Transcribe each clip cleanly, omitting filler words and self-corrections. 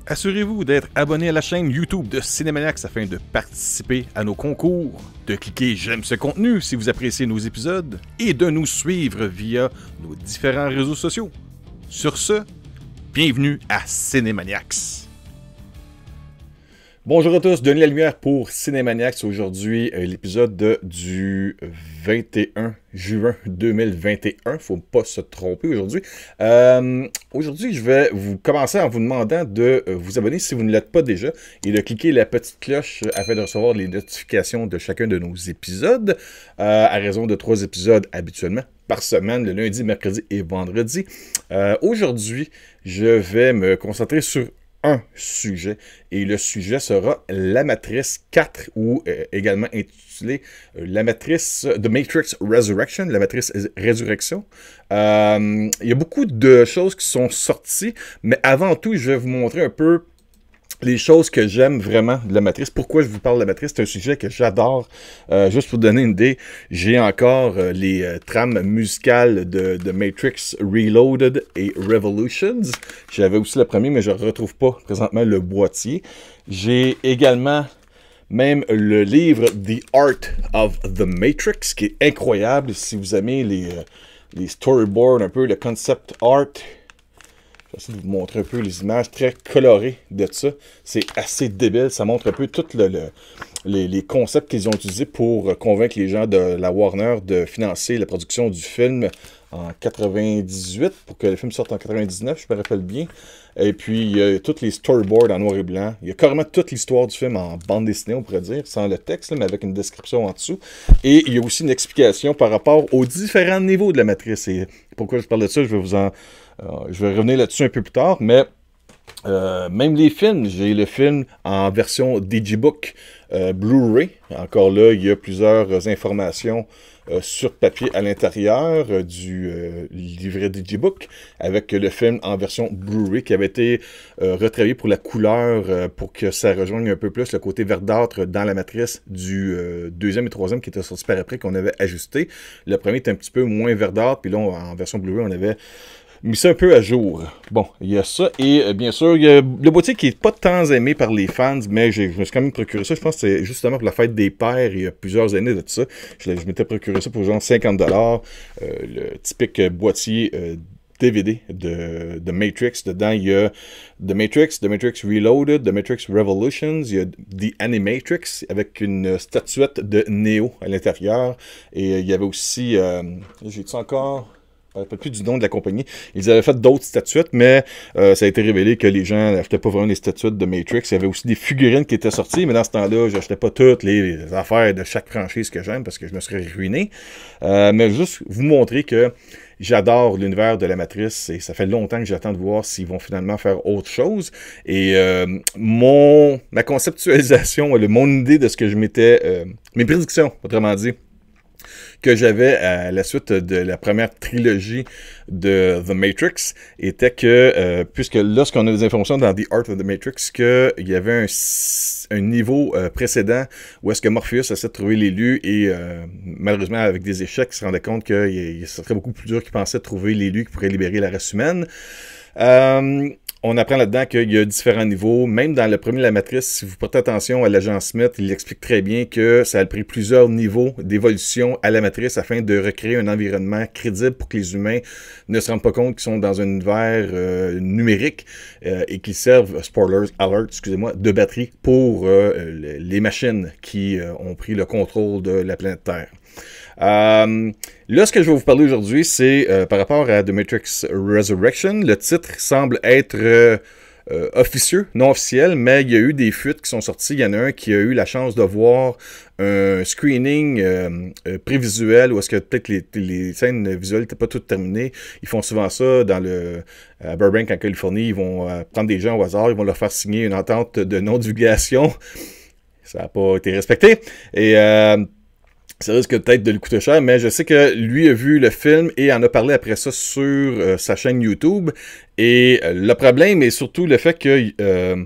Assurez-vous d'être abonné à la chaîne YouTube de Cinémaniacs afin de participer à nos concours, de cliquer j'aime ce contenu si vous appréciez nos épisodes et de nous suivre via nos différents réseaux sociaux. Sur ce, bienvenue à Cinémaniacs. Bonjour à tous, Denis Lalumière pour Cinémaniacs. Aujourd'hui, l'épisode du 21 juin 2021. Faut pas se tromper aujourd'hui. Aujourd'hui, je vais vous commencer en vous demandant de vous abonner si vous ne l'êtes pas déjà et de cliquer la petite cloche afin de recevoir les notifications de chacun de nos épisodes, à raison de 3 épisodes habituellement par semaine, le lundi, mercredi et vendredi. Aujourd'hui, je vais me concentrer sur un sujet, et le sujet sera la Matrice 4, ou également intitulé la Matrice The Matrix Resurrection, la Matrice Résurrection. Il y a beaucoup de choses qui sont sorties, mais avant tout, je vais vous montrer un peu les choses que j'aime vraiment de la Matrice. Pourquoi je vous parle de la Matrice? C'est un sujet que j'adore. Juste pour vous donner une idée, j'ai encore les trames musicales de Matrix Reloaded et Revolutions. J'avais aussi le premier, mais je ne retrouve pas présentement le boîtier. J'ai également même le livre The Art of the Matrix, qui est incroyable. Si vous aimez les storyboards, un peu le concept art, je vais essayer de vous montrer un peu les images très colorées de ça. C'est assez débile. Ça montre un peu tous les concepts qu'ils ont utilisés pour convaincre les gens de la Warner de financer la production du film en 98 pour que le film sorte en 99, je me rappelle bien. Et puis, il y a tous les storyboards en noir et blanc. Il y a carrément toute l'histoire du film en bande dessinée, on pourrait dire, sans le texte, mais avec une description en dessous. Et il y a aussi une explication par rapport aux différents niveaux de la matrice. Et pourquoi je parle de ça, je vais revenir là-dessus un peu plus tard, mais même les films, j'ai le film en version Digibook Blu-ray. Encore là, il y a plusieurs informations sur papier à l'intérieur du livret Digibook, avec le film en version Blu-ray qui avait été retravaillé pour la couleur, pour que ça rejoigne un peu plus le côté verdâtre dans la matrice du deuxième et troisième qui était sorti par après, qu'on avait ajusté. Le premier était un petit peu moins verdâtre, puis là, en version Blu-ray, on avait mis ça un peu à jour. Bon, il y a ça. Et bien sûr, il y a le boîtier qui n'est pas tant aimé par les fans, mais je me suis quand même procuré ça. Je pense que c'est justement pour la fête des pères, il y a plusieurs années de ça. Je m'étais procuré ça pour genre 50$. Le typique boîtier DVD de Matrix. Dedans, il y a The Matrix Reloaded, The Matrix Revolutions, il y a The Animatrix avec une statuette de Neo à l'intérieur. Et il y avait aussi, j'ai-tu encore... Je ne me rappelle plus du nom de la compagnie. Ils avaient fait d'autres statuettes, mais ça a été révélé que les gens n'achetaient pas vraiment les statuettes de Matrix. Il y avait aussi des figurines qui étaient sorties, mais dans ce temps-là, je n'achetais pas toutes les affaires de chaque franchise que j'aime parce que je me serais ruiné. Mais juste vous montrer que j'adore l'univers de la Matrice et ça fait longtemps que j'attends de voir s'ils vont finalement faire autre chose. Et ma conceptualisation, mon idée de ce que je m'étais... mes prédictions, autrement dit, que j'avais à la suite de la première trilogie de The Matrix était que, puisque lorsqu'on a des informations dans The Art of the Matrix, qu'il y avait un niveau précédent où est-ce que Morpheus essaie de trouver l'élu et malheureusement avec des échecs, il se rendait compte que ce serait beaucoup plus dur qu'il pensait de trouver l'élu qui pourrait libérer la race humaine. On apprend là-dedans qu'il y a différents niveaux. Même dans le premier La Matrice, si vous portez attention à l'agent Smith, il explique très bien que ça a pris plusieurs niveaux d'évolution à la Matrice afin de recréer un environnement crédible pour que les humains ne se rendent pas compte qu'ils sont dans un univers numérique et qu'ils servent, spoilers alert, excusez-moi, de batterie pour les machines qui ont pris le contrôle de la planète Terre. Là, ce que je vais vous parler aujourd'hui, c'est par rapport à The Matrix Resurrection. Le titre semble être officieux, non officiel, mais il y a eu des fuites qui sont sorties. Il y en a un qui a eu la chance de voir un screening prévisuel où est-ce que peut-être les scènes visuelles n'étaient pas toutes terminées. Ils font souvent ça à Burbank, en Californie. Ils vont prendre des gens au hasard, ils vont leur faire signer une entente de non-divulgation. Ça n'a pas été respecté. Et ça risque peut-être de lui coûter cher, mais je sais que lui a vu le film et en a parlé après ça sur sa chaîne YouTube. Et le problème est surtout le fait que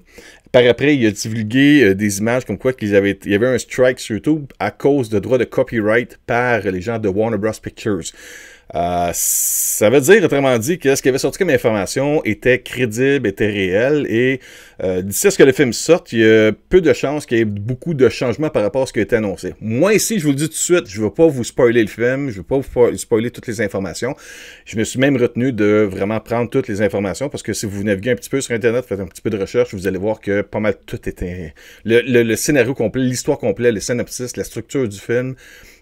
par après, il a divulgué des images comme quoi il y avait un strike sur YouTube à cause de droits de copyright par les gens de Warner Bros. Pictures. Ça veut dire, autrement dit, que ce qui avait sorti comme information était crédible, était réel, et d'ici à ce que le film sorte, il y a peu de chances qu'il y ait beaucoup de changements par rapport à ce qui a été annoncé. Moi, ici, je vous le dis tout de suite, je ne vais pas vous spoiler le film, je ne vais pas vous spoiler toutes les informations. Je me suis même retenu de vraiment prendre toutes les informations, parce que si vous naviguez un petit peu sur Internet, faites un petit peu de recherche, vous allez voir que pas mal tout était... Le scénario complet, l'histoire complète, le synopsis, la structure du film,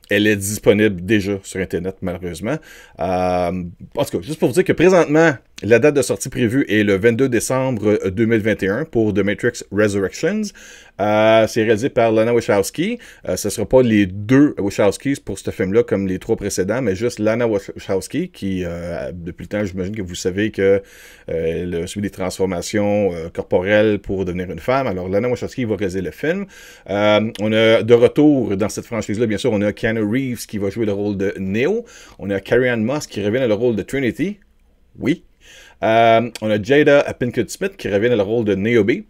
elle est disponible déjà sur Internet, malheureusement. En tout cas, juste pour vous dire que présentement, la date de sortie prévue est le 22 décembre 2021 pour The Matrix Resurrections. C'est réalisé par Lana Wachowski. Ce ne sera pas les deux Wachowskis pour ce film-là comme les trois précédents, mais juste Lana Wachowski qui, depuis le temps, j'imagine que vous savez qu'elle a subi des transformations corporelles pour devenir une femme. Alors, Lana Wachowski va réaliser le film. On a de retour dans cette franchise-là, bien sûr, on a Keanu Reeves qui va jouer le rôle de Neo. On a Carrie-Anne Moss qui revient dans le rôle de Trinity. Oui. On a Jada Pinkett Smith qui revient dans le rôle de Niobe.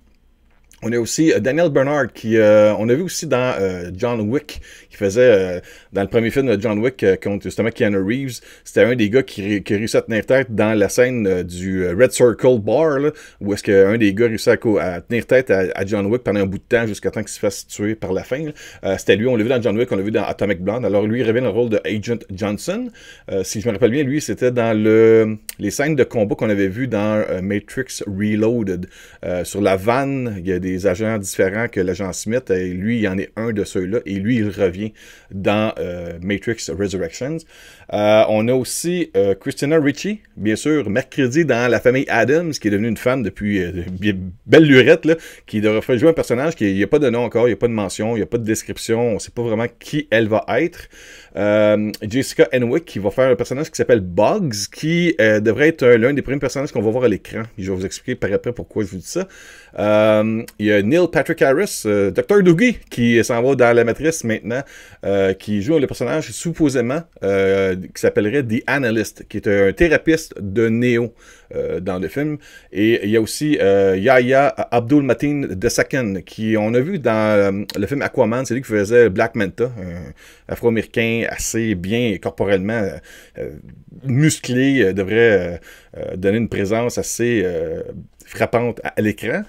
On a aussi Daniel Bernard qui, on a vu aussi dans John Wick, qui faisait dans le premier film de John Wick contre justement Keanu Reeves. C'était un des gars qui réussit à tenir tête dans la scène du Red Circle Bar, là, où est-ce qu'un des gars réussit à tenir tête à John Wick pendant un bout de temps jusqu'à temps qu'il se fasse tuer par la fin. C'était lui, on l'a vu dans John Wick, on l'a vu dans Atomic Blonde. Alors lui, il revient dans le rôle de Agent Johnson. Si je me rappelle bien, lui, c'était dans les scènes de combat qu'on avait vues dans Matrix Reloaded. Sur la vanne, il y a des agents différents que l'agent Smith, et lui, il y en est un de ceux-là, et lui, il revient dans Matrix Resurrections. On a aussi Christina Ricci, bien sûr, mercredi dans La famille Adams, qui est devenue une femme depuis belle lurette, là, qui devrait jouer un personnage qui il n'y a pas de nom encore, il n'y a pas de mention, il n'y a pas de description, on ne sait pas vraiment qui elle va être. Jessica Henwick qui va faire un personnage qui s'appelle Bugs, qui devrait être l'un des premiers personnages qu'on va voir à l'écran. Je vais vous expliquer par après pourquoi je vous dis ça. Il y a Neil Patrick Harris, Dr. Doogie, qui s'en va dans La Matrice maintenant, qui joue le personnage supposément qui s'appellerait The Analyst, qui est un thérapeute de Neo dans le film. Et il y a aussi Yahya Abdul-Mateen II, qui on a vu dans le film Aquaman, c'est lui qui faisait Black Manta, un afro-américain assez bien corporellement musclé, devrait donner une présence assez frappante à l'écran,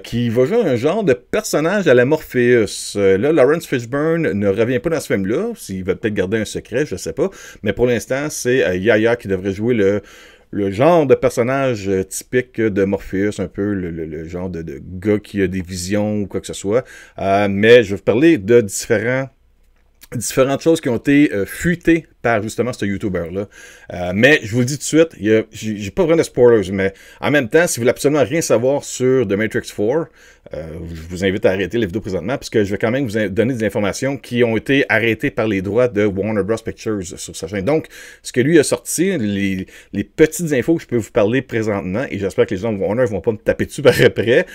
qui va jouer un genre de personnage à la Morpheus. Là, Lawrence Fishburne ne revient pas dans ce film-là, s'il va peut-être garder un secret, je ne sais pas, mais pour l'instant, c'est Yahya qui devrait jouer le genre de personnage typique de Morpheus, un peu le genre de gars qui a des visions ou quoi que ce soit. Mais je vais vous parler de différentes choses qui ont été fuitées par justement ce YouTuber-là. Mais je vous le dis tout de suite, j'ai pas vraiment de spoilers, mais en même temps, si vous voulez absolument rien savoir sur The Matrix 4, je vous invite à arrêter la vidéo présentement, parce que je vais quand même vous donner des informations qui ont été arrêtées par les droits de Warner Bros. Pictures sur sa chaîne. Donc, ce que lui a sorti, les petites infos que je peux vous parler présentement, et j'espère que les gens de Warner ne vont pas me taper dessus par après,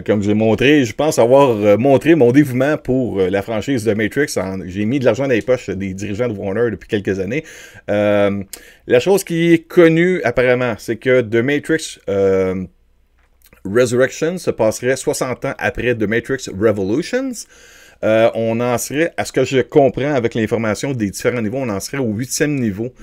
comme je l'ai montré, je pense avoir montré mon dévouement pour la franchise de Matrix. J'ai mis de l'argent dans les poches des dirigeants de Warner depuis quelques années. La chose qui est connue apparemment, c'est que The Matrix Resurrection se passerait 60 ans après The Matrix Revolutions. On en serait, à ce que je comprends avec l'information des différents niveaux, on en serait au 8e niveau.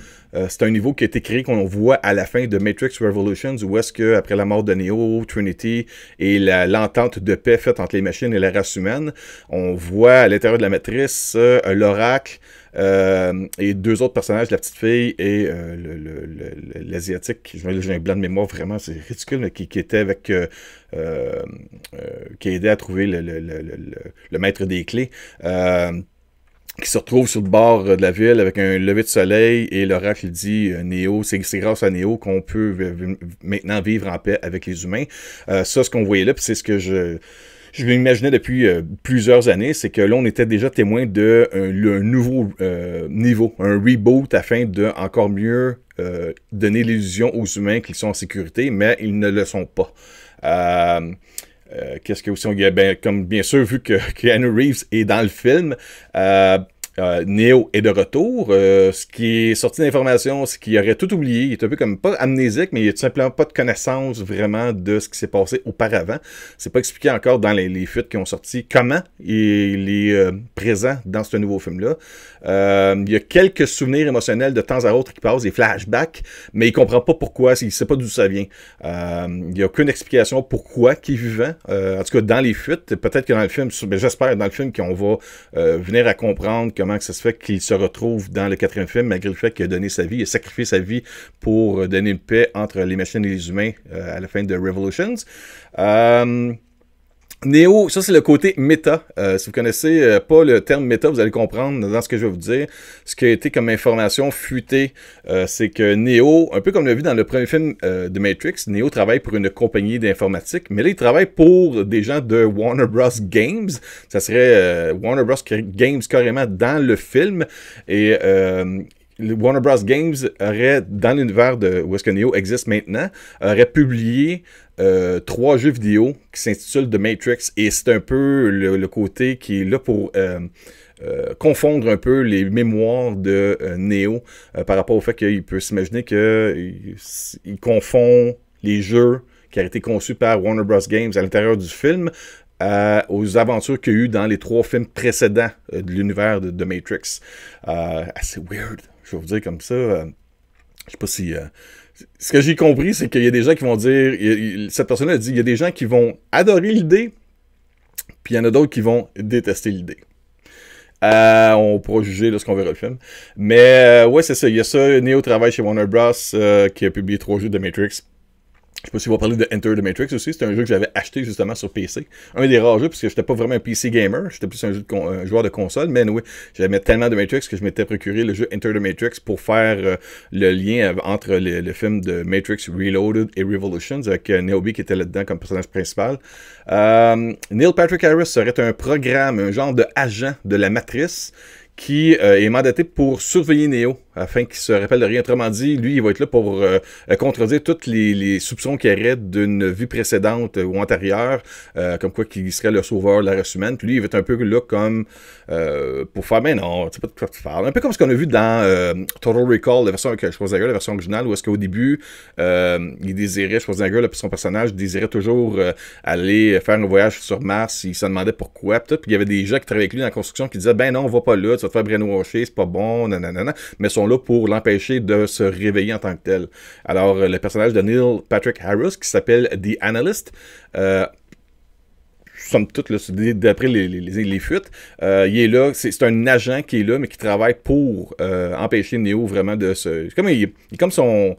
C'est un niveau qui a été créé qu'on voit à la fin de Matrix Revolutions, où est-ce que, après la mort de Neo, Trinity et l'entente de paix faite entre les machines et la race humaine, on voit à l'intérieur de la matrice l'oracle et deux autres personnages, la petite fille et l'asiatique. J'ai un blanc de mémoire, vraiment, c'est ridicule, mais qui était avec... qui a aidé à trouver le maître des clés. Qui se retrouve sur le bord de la ville avec un lever de soleil, et l'oracle dit Neo, c'est grâce à Neo qu'on peut maintenant vivre en paix avec les humains. Ça, ce qu'on voyait là, puis c'est ce que je m'imaginais depuis plusieurs années, c'est que là, on était déjà témoin de un nouveau niveau, un reboot, afin de encore mieux donner l'illusion aux humains qu'ils sont en sécurité, mais ils ne le sont pas. Qu'est-ce que aussi, comme bien sûr, vu que Keanu Reeves est dans le film, Neo est de retour. Ce qui est sorti d'information, c'est qu'il aurait tout oublié. Il est un peu comme, pas amnésique, mais il n'a tout simplement pas de connaissance vraiment de ce qui s'est passé auparavant. C'est pas expliqué encore dans les fuites qui ont sorti comment il est présent dans ce nouveau film-là. Il y a quelques souvenirs émotionnels de temps à autre qui passent, des flashbacks, mais il comprend pas pourquoi, il sait pas d'où ça vient. Il n'y a aucune explication pourquoi il est vivant. En tout cas, dans les fuites, peut-être que dans le film, j'espère dans le film qu'on va venir à comprendre comment que ça se fait qu'il se retrouve dans le 4e film, malgré le fait qu'il a donné sa vie, il a sacrifié sa vie pour donner une paix entre les machines et les humains à la fin de Revolutions. Neo, ça c'est le côté méta. Si vous connaissez pas le terme méta, vous allez comprendre dans ce que je vais vous dire. Ce qui a été comme information fuitée, c'est que Neo, un peu comme on l'a vu dans le premier film de Matrix, Neo travaille pour une compagnie d'informatique, mais là il travaille pour des gens de Warner Bros. Games. Ça serait Warner Bros. Games carrément dans le film. Et Warner Bros. Games aurait, dans l'univers où est-ce que Neo existe maintenant, aurait publié 3 jeux vidéo qui s'intitulent The Matrix, et c'est un peu le côté qui est là pour confondre un peu les mémoires de Neo par rapport au fait qu'il peut s'imaginer qu'il confond les jeux qui ont été conçus par Warner Bros. Games à l'intérieur du film aux aventures qu'il y a eu dans les 3 films précédents de l'univers de Matrix. Assez weird, je vais vous dire comme ça. Je sais pas si... ce que j'ai compris, c'est qu'il y a des gens qui vont dire... cette personne-là a dit, il y a des gens qui vont adorer l'idée, puis il y en a d'autres qui vont détester l'idée. On pourra juger lorsqu'on verra le film. Mais ouais, c'est ça. Il y a ça. Neo travaille chez Warner Bros. Qui a publié 3 jeux de Matrix. Je sais pas si on va parler de Enter the Matrix aussi. C'est un jeu que j'avais acheté justement sur PC. Un des rares jeux, parce que j'étais pas vraiment un PC gamer. J'étais plus un joueur de console. Mais oui, j'aimais tellement de Matrix que je m'étais procuré le jeu Enter the Matrix pour faire le lien entre le film de Matrix Reloaded et Revolutions avec Niobe qui était là-dedans comme personnage principal. Neil Patrick Harris serait un programme, un genre de agent de la Matrice qui est mandaté pour surveiller Neo afin qu'il se rappelle de rien. Autrement dit, lui, il va être là pour contredire tous les soupçons qu'il y aurait d'une vie précédente ou antérieure, comme quoi qu'il serait le sauveur de la race humaine. Puis lui, il va être un peu là comme pour faire, ben non, tu sais pas de quoi tu parles. Un peu comme ce qu'on a vu dans Total Recall, la version avec Schwarzenegger, la version originale, où est-ce qu'au début, il désirait, Schwarzenegger, son personnage, désirait toujours aller faire un voyage sur Mars. Il se demandait pourquoi. Puis il y avait des gens qui travaillaient avec lui dans la construction qui disaient, ben non, on va pas là, tu vas te faire brainwasher, c'est pas bon, nanana. Mais sont là pour l'empêcher de se réveiller en tant que tel. Alors, le personnage de Neil Patrick Harris, qui s'appelle The Analyst, somme toute, d'après les fuites, il est là, c'est un agent qui est là, mais qui travaille pour empêcher Neo vraiment de se... Il est comme son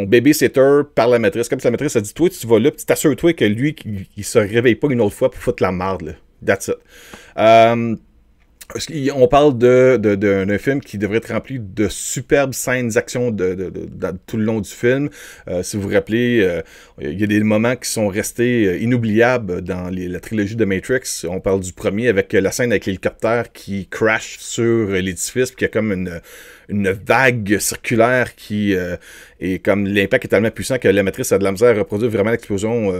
babysitter par la maîtresse. Comme si la maîtresse a dit, toi, tu vas là, tu t'assures-toi que lui, il se réveille pas une autre fois pour foutre la marde, là. That's it. On parle d'un film qui devrait être rempli de superbes scènes d'action tout le long du film. Si vous vous rappelez, il y a des moments qui sont restés inoubliables dans la trilogie de Matrix. On parle du premier avec la scène avec l'hélicoptère qui crash sur l'édifice, puis il y a comme une vague circulaire qui est comme l'impact est tellement puissant que la matrice a de la misère à reproduire vraiment l'explosion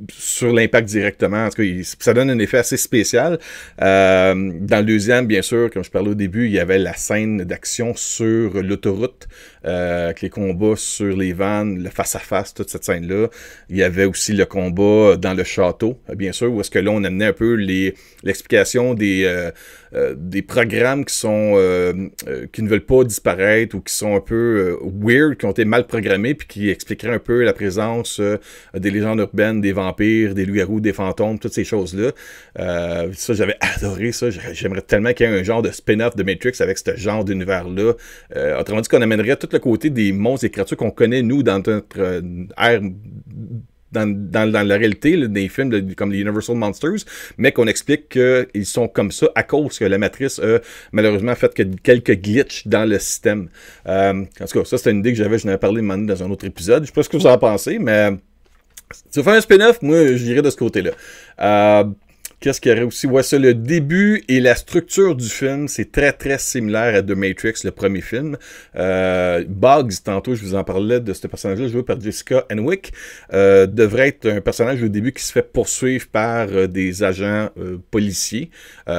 sur l'impact directement. En tout cas, ça donne un effet assez spécial. Dans le deuxième, bien sûr, comme je parlais au début, il y avait la scène d'action sur l'autoroute, avec les combats sur les vannes, le face-à-face, toute cette scène-là. Il y avait aussi le combat dans le château, bien sûr, où est-ce que là, on amenait un peu l'explication des programmes qui ne veulent pas disparaître ou qui sont un peu weird, qui ont été mal programmés, puis qui expliqueraient un peu la présence des légendes urbaines, des vampires, des loups-garous, des fantômes, toutes ces choses-là. Ça, j'avais adoré ça. J'aimerais tellement qu'il y ait un genre de spin-off de Matrix avec ce genre d'univers-là. Autrement dit, qu'on amènerait tout le côté des monstres et créatures qu'on connaît, nous, dans notre ère... Dans la réalité, là, des films comme les Universal Monsters, mais qu'on explique qu'ils sont comme ça à cause que la matrice a malheureusement fait quelques glitches dans le système. En tout cas, ça c'est une idée que j'en avais parlé dans un autre épisode. Je sais pas ce que vous en pensez, mais si vous faites un spin-off, moi j'irais de ce côté-là. Qu'est-ce qu'il y aurait aussi? Ouais, ça, le début et la structure du film, c'est très, très similaire à The Matrix, le premier film. Bugs, tantôt, je vous en parlais de ce personnage-là, joué par Jessica Henwick, devrait être un personnage au début qui se fait poursuivre par des agents policiers.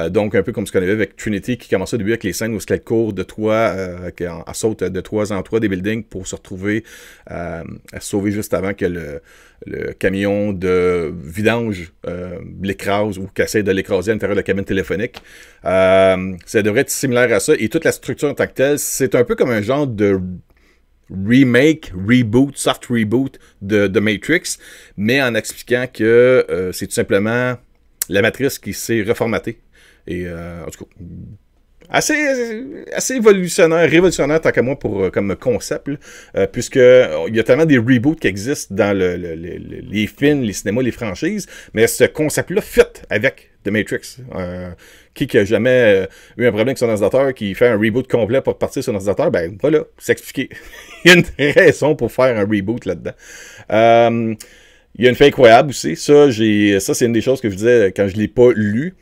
Donc, un peu comme ce qu'on avait avec Trinity, qui commençait au début avec les scènes où elle court de toit, elle saute de toit en toit des buildings pour se retrouver à se sauver juste avant que le camion de vidange l'écrase ou qu'elle essaie de l'écraser à l'intérieur de la cabine téléphonique. Ça devrait être similaire à ça. Et toute la structure en tant que telle, c'est un peu comme un genre de remake, reboot, soft reboot de Matrix, mais en expliquant que c'est tout simplement la matrice qui s'est reformatée. Et en tout cas, assez révolutionnaire tant qu'à moi comme concept, puisque il y a tellement des reboots qui existent dans les films, les cinémas, les franchises, mais ce concept-là fit avec The Matrix. Qui a jamais eu un problème avec son ordinateur, qui fait un reboot complet pour partir sur son ordinateur, ben voilà, c'est expliqué. Il y a une raison pour faire un reboot là-dedans. Il y a une fin incroyable aussi. Ça, c'est une des choses que je disais quand je ne l'ai pas lu.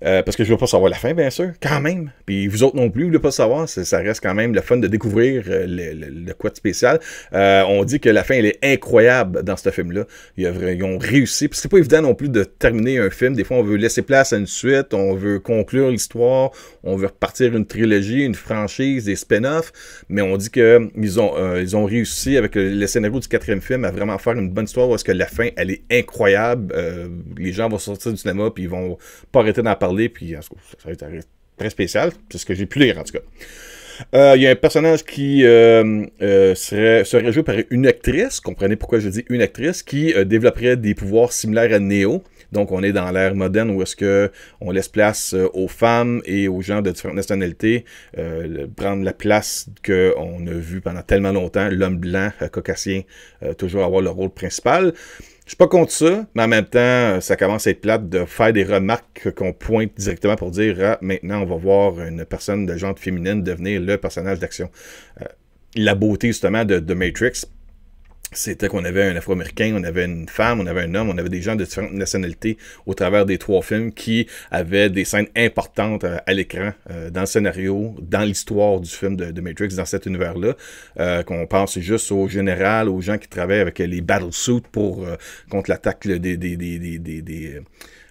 Parce que je ne veux pas savoir la fin, bien sûr, quand même. Puis vous autres non plus, vous ne voulez pas savoir. Ça reste quand même le fun de découvrir le quoi de spécial. On dit que la fin, elle est incroyable dans ce film-là. Ils ont réussi. Puis c'est pas évident non plus de terminer un film. Des fois, on veut laisser place à une suite, on veut conclure l'histoire, on veut repartir une trilogie, une franchise, des spin-offs. Mais on dit qu'ils ont réussi avec le scénario du 4e film à vraiment faire une bonne histoire parce que la fin, elle est incroyable. Les gens vont sortir du cinéma puis ils vont pas arrêter d'en parler. Puis ça va être très spécial, c'est ce que j'ai pu lire en tout cas. Il y a un personnage qui serait joué par une actrice, comprenez pourquoi je dis une actrice, qui développerait des pouvoirs similaires à Neo. Donc on est dans l'ère moderne où est-ce qu'on laisse place aux femmes et aux gens de différentes nationalités, prendre la place qu'on a vu pendant tellement longtemps, l'homme blanc, caucasien, toujours avoir le rôle principal. Je suis pas contre ça, mais en même temps, ça commence à être plate de faire des remarques qu'on pointe directement pour dire « Ah, maintenant, on va voir une personne de genre féminine devenir le personnage d'action. » La beauté, justement, de Matrix, c'était qu'on avait un Afro-Américain, on avait une femme, on avait un homme, on avait des gens de différentes nationalités au travers des 3 films qui avaient des scènes importantes à l'écran, dans le scénario, dans l'histoire du film de Matrix, dans cet univers-là. Qu'on pense juste au général, aux gens qui travaillent avec les battlesuits pour contre l'attaque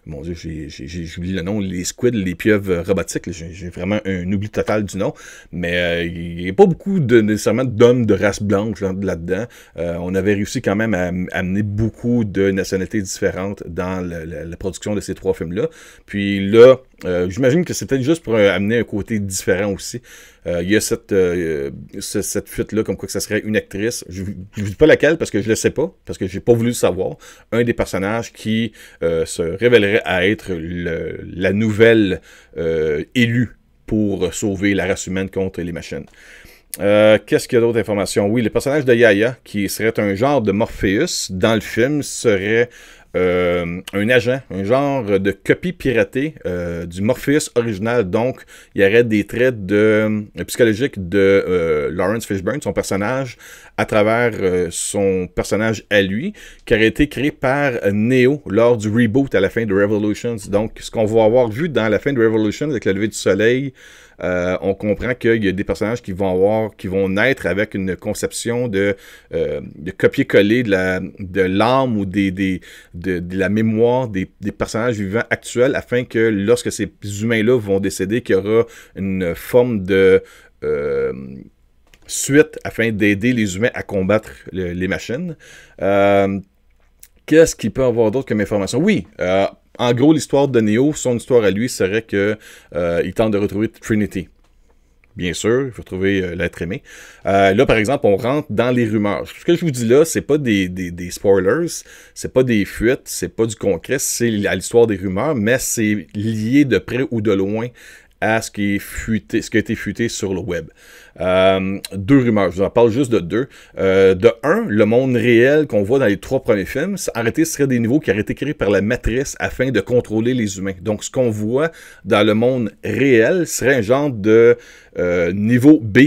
mon Dieu, j'oublie le nom, les squids, les pieuvres robotiques, j'ai vraiment un oubli total du nom, mais il n'y a pas beaucoup nécessairement d'hommes de race blanche là-dedans. On avait réussi quand même à amener beaucoup de nationalités différentes dans la production de ces 3 films-là. Puis là, j'imagine que c'est peut-être juste pour amener un côté différent aussi. Il y a cette fuite-là, comme quoi que ça serait une actrice. Je ne vous dis pas laquelle, parce que je ne le sais pas, parce que j'ai pas voulu le savoir. Un des personnages qui se révélerait à être la nouvelle élue pour sauver la race humaine contre les machines. Qu'est-ce qu'il y a d'autres informations? Oui, le personnage de Yaya, qui serait un genre de Morpheus, dans le film, serait un agent, un genre de copie piratée du Morpheus original. Donc, il y aurait des traits psychologiques de Lawrence Fishburne, son personnage, à travers son personnage à lui, qui aurait été créé par Neo lors du reboot à la fin de Revolutions. Donc, ce qu'on va avoir vu dans la fin de Revolutions avec le lever du soleil, on comprend qu'il y a des personnages qui vont naître avec une conception de copier-coller de l'âme ou de la mémoire des personnages vivants actuels, afin que lorsque ces humains-là vont décéder, qu'il y aura une forme de suite afin d'aider les humains à combattre les machines. Qu'est-ce qu'il peut y avoir d'autre comme information? Oui, en gros, l'histoire de Neo, son histoire à lui serait que il tente de retrouver Trinity. Bien sûr, il faut trouver l'être aimé. Là, par exemple, on rentre dans les rumeurs. Ce que je vous dis là, c'est pas des spoilers, c'est pas des fuites, c'est pas du concret, c'est à l'histoire des rumeurs, mais c'est lié de près ou de loin à ce qui a été fuité sur le web. 2 rumeurs, je vous en parle juste de 2. De 1, le monde réel qu'on voit dans les 3 premiers films, en réalité, ce serait des niveaux qui auraient été créés par la matrice afin de contrôler les humains. Donc, ce qu'on voit dans le monde réel serait un genre de niveau B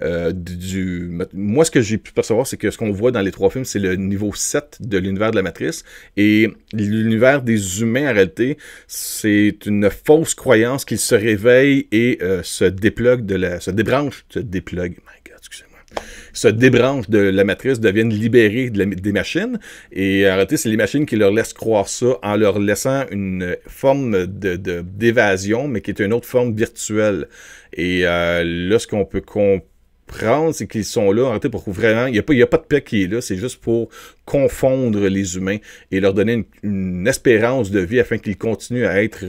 Moi, ce que j'ai pu percevoir, c'est que ce qu'on voit dans les 3 films, c'est le niveau 7 de l'univers de la Matrice. Et l'univers des humains, en réalité, c'est une fausse croyance qu'ils se réveillent et se débranchent de la Matrice, deviennent libérés des machines. Et en réalité, c'est les machines qui leur laissent croire ça en leur laissant une forme d'évasion, mais qui est une autre forme virtuelle. Et là, ce qu'on peut comprendre, c'est qu'ils sont là, en réalité, pour vraiment, il n'y a pas de paix qui est là, c'est juste pour confondre les humains et leur donner une espérance de vie afin qu'ils continuent à être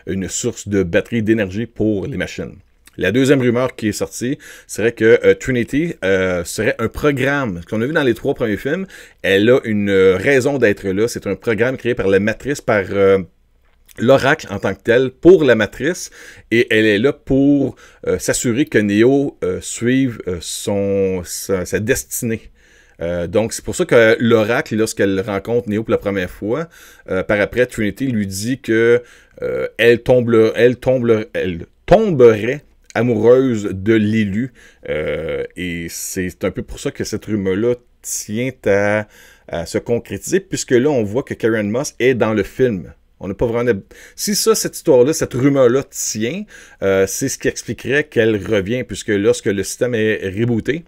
une source de batterie d'énergie pour les machines. La deuxième rumeur qui est sortie serait que Trinity serait un programme. Ce qu'on a vu dans les 3 premiers films, elle a une raison d'être là. C'est un programme créé par la Matrice, par l'Oracle en tant que tel, pour la Matrice. Et elle est là pour s'assurer que Neo suive sa destinée. Donc, c'est pour ça que l'Oracle, lorsqu'elle rencontre Neo pour la première fois, par après, Trinity lui dit que elle tomberait amoureuse de l'élu. Et c'est un peu pour ça que cette rumeur-là tient à se concrétiser, puisque là, on voit que Karen Moss est dans le film. On n'a pas vraiment... Si cette histoire-là, cette rumeur-là tient, c'est ce qui expliquerait qu'elle revient, puisque lorsque le système est rebooté,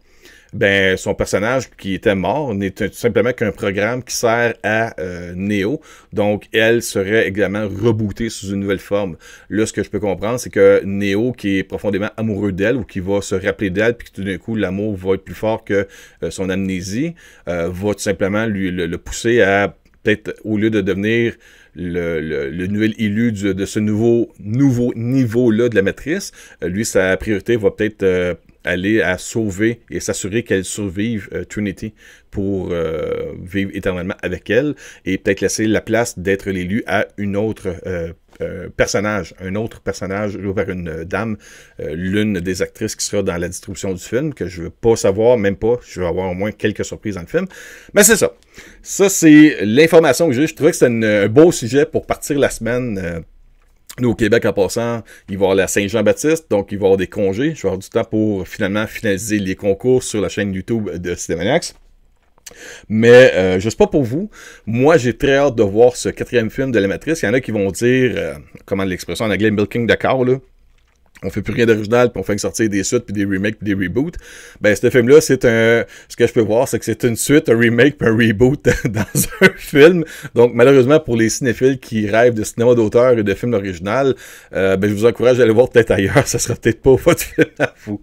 ben, son personnage qui était mort n'est tout simplement qu'un programme qui sert à Neo. Donc, elle serait également rebootée sous une nouvelle forme. Là, ce que je peux comprendre, c'est que Neo, qui est profondément amoureux d'elle ou qui va se rappeler d'elle, puis que tout d'un coup, l'amour va être plus fort que son amnésie, va tout simplement le pousser à, peut-être, au lieu de devenir le nouvel élu de ce nouveau niveau-là de la Matrice, lui, sa priorité va peut-être... aller à sauver et s'assurer qu'elle survive Trinity pour vivre éternellement avec elle et peut-être laisser la place d'être l'élu à un autre personnage joué par une dame, l'une des actrices qui sera dans la distribution du film, que je ne veux pas savoir, même pas, je vais avoir au moins quelques surprises dans le film. Mais c'est ça. Ça, c'est l'information que j'ai. Je trouvais que c'était un beau sujet pour partir la semaine. Nous, au Québec, en passant, il va y avoir la Saint-Jean-Baptiste, donc il va y avoir des congés. Je vais avoir du temps pour finalement finaliser les concours sur la chaîne YouTube de Cinemaniacs. Mais je ne sais pas pour vous, moi j'ai très hâte de voir ce 4e film de la Matrice. Il y en a qui vont dire, comment l'expression en anglais, milking the cow, là. On fait plus rien d'original, puis on fait sortir des suites, puis des remakes, puis des reboots. Ben, ce film-là, ce que je peux voir, c'est que c'est une suite, un remake, puis un reboot dans un film. Donc, malheureusement, pour les cinéphiles qui rêvent de cinéma d'auteur et de films original, ben, je vous encourage à aller voir peut-être ailleurs. Ça sera peut-être pas votre film à vous.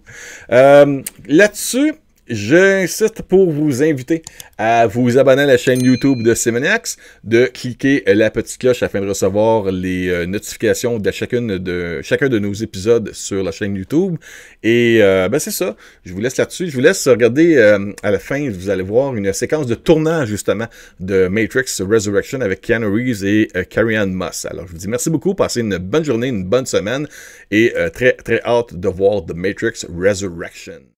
Là-dessus, j'insiste pour vous inviter à vous abonner à la chaîne YouTube de Cinemaniacs, de cliquer la petite cloche afin de recevoir les notifications de chacun de nos épisodes sur la chaîne YouTube. Et ben c'est ça, je vous laisse là-dessus. Je vous laisse regarder à la fin, vous allez voir une séquence de tournage justement de Matrix Resurrection avec Keanu Reeves et Carrie-Anne Moss. Alors je vous dis merci beaucoup, passez une bonne journée, une bonne semaine et très très hâte de voir The Matrix Resurrection.